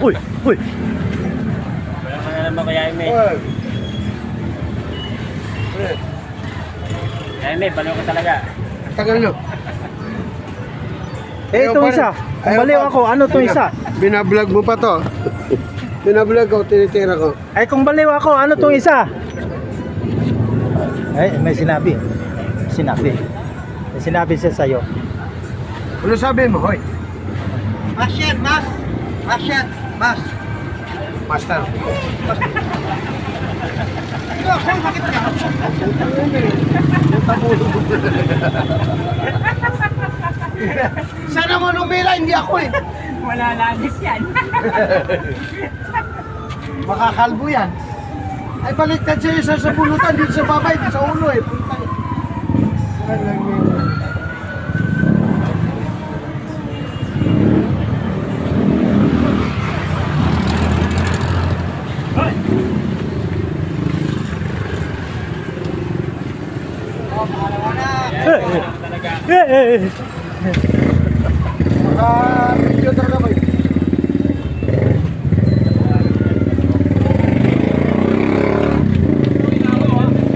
Uy. Wala ka na naman kaya Ime. Kaya Ime, baliw ka talaga. Tagal nyo. Eh, itong isa. Kung baliw ako, ano itong isa? Binablog mo pa to. Binablog ko, tinitira ko. Ay, kung baliw ako, ano itong isa? Ay, may sinabi. May sinabi siya sa'yo. Ano sabi mo, hoy? Mas yan, mas. Mas yan, mas. Master. Ito, saan bakit ka? Sana mo numila, hindi ako eh. Wala lagis yan. Makakalbo yan. Ay baliktad siya isa sa pulutan, dito sa babay, dito sa ulo eh. Pulutan. Eh. Maka